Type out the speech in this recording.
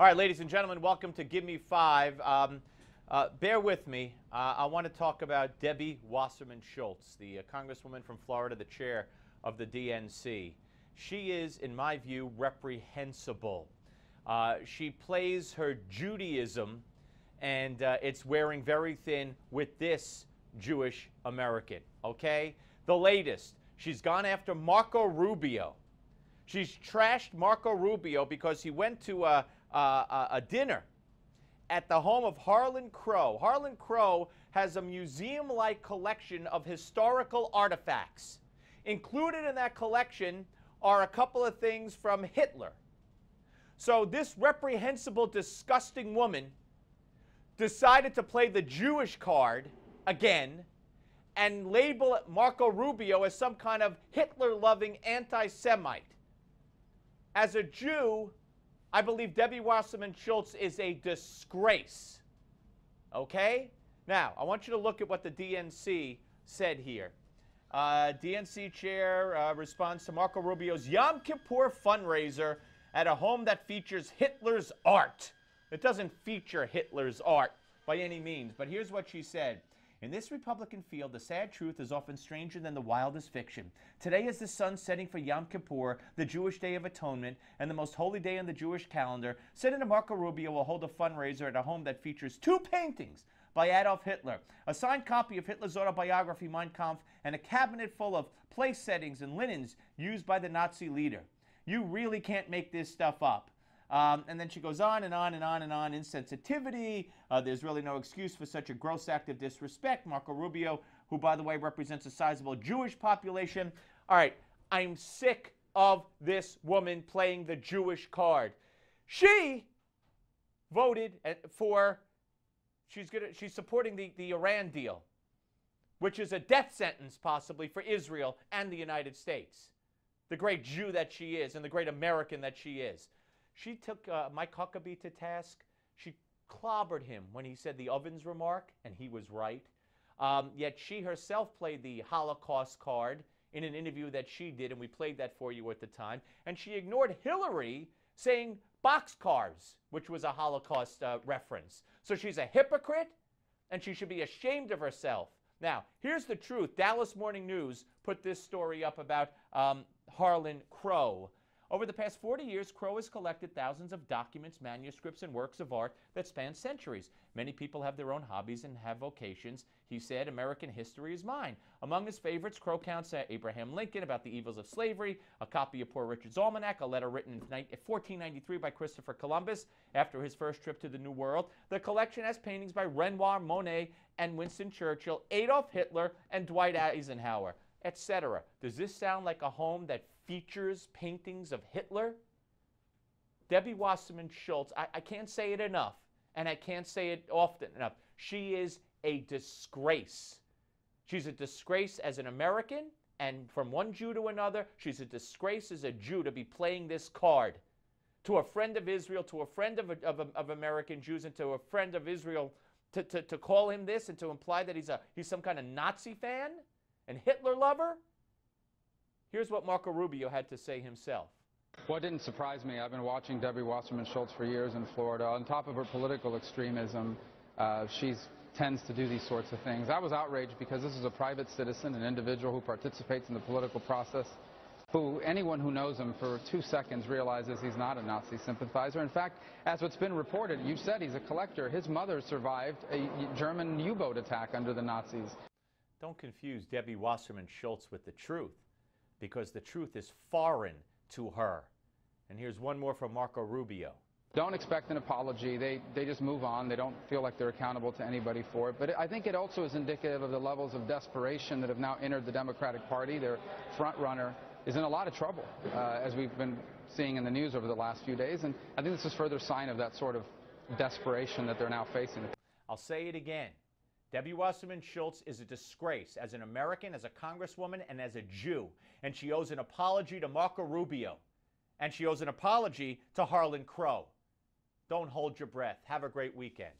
All right, ladies and gentlemen, welcome to Give Me Five. Bear with me. I want to talk about Debbie Wasserman Schultz, the Congresswoman from Florida, the chair of the DNC. She is, in my view, reprehensible. She plays her Judaism, and it's wearing very thin with this Jewish American, okay? The latest, she's gone after Marco Rubio. She's trashed Marco Rubio because he went to a dinner at the home of Harlan Crow. Harlan Crow has a museum-like collection of historical artifacts. Included in that collection are a couple of things from Hitler. So this reprehensible, disgusting woman decided to play the Jewish card again and label Marco Rubio as some kind of Hitler-loving anti-Semite. As a Jew, I believe Debbie Wasserman Schultz is a disgrace. Okay? Now, I want you to look at what the DNC said here. DNC chair responds to Marco Rubio's Yom Kippur fundraiser at a home that features Hitler's art. It doesn't feature Hitler's art by any means, but here's what she said. In this Republican field, the sad truth is often stranger than the wildest fiction. Today is the sun setting for Yom Kippur, the Jewish Day of Atonement, and the most holy day in the Jewish calendar. Senator Marco Rubio will hold a fundraiser at a home that features two paintings by Adolf Hitler, a signed copy of Hitler's autobiography, Mein Kampf, and a cabinet full of place settings and linens used by the Nazi leader. You really can't make this stuff up. And then she goes on and on and on and on. Insensitivity. There's really no excuse for such a gross act of disrespect. Marco Rubio, who, by the way, represents a sizable Jewish population. All right, I'm sick of this woman playing the Jewish card. She voted for, she's supporting the Iran deal, which is a death sentence possibly for Israel and the United States. The great Jew that she is and the great American that she is. She took Mike Huckabee to task. She clobbered him when he said the ovens remark, and he was right. Yet she herself played the Holocaust card in an interview that she did, and we played that for you at the time. And she ignored Hillary saying boxcars, which was a Holocaust reference. So she's a hypocrite, and she should be ashamed of herself. Now, here's the truth. Dallas Morning News put this story up about Harlan Crow. Over the past 40 years, Crow has collected thousands of documents, manuscripts, and works of art that span centuries. Many people have their own hobbies and have vocations. He said, American history is mine. Among his favorites, Crow counts Abraham Lincoln, About the Evils of Slavery, a copy of Poor Richard's Almanac, a letter written in 1493 by Christopher Columbus after his first trip to the New World. The collection has paintings by Renoir, Monet, and Winston Churchill, Adolf Hitler, and Dwight Eisenhower, etc. Does this sound like a home that features paintings of Hitler? Debbie Wasserman Schultz, I can't say it enough, and I can't say it often enough. She is a disgrace. She's a disgrace as an American, and from one Jew to another, she's a disgrace as a Jew to be playing this card to a friend of Israel, to a friend of American Jews, and to a friend of Israel to call him this and to imply that he's some kind of Nazi fan and Hitler lover. Here's what Marco Rubio had to say himself. Well, it didn't surprise me. I've been watching Debbie Wasserman Schultz for years in Florida. On top of her political extremism, she tends to do these sorts of things. I was outraged because this is a private citizen, an individual who participates in the political process, who anyone who knows him for 2 seconds realizes he's not a Nazi sympathizer. In fact, as what's been reported, you said he's a collector. His mother survived a German U-boat attack under the Nazis. Don't confuse Debbie Wasserman Schultz with the truth, because the truth is foreign to her. And here's one more from Marco Rubio. Don't expect an apology. They just move on. They don't feel like they're accountable to anybody for it. But I think it also is indicative of the levels of desperation that have now entered the Democratic Party. Their front runner is in a lot of trouble, as we've been seeing in the news over the last few days. And I think this is further sign of that sort of desperation that they're now facing. I'll say it again. Debbie Wasserman Schultz is a disgrace as an American, as a congresswoman, and as a Jew. And she owes an apology to Marco Rubio. And she owes an apology to Harlan Crow. Don't hold your breath. Have a great weekend.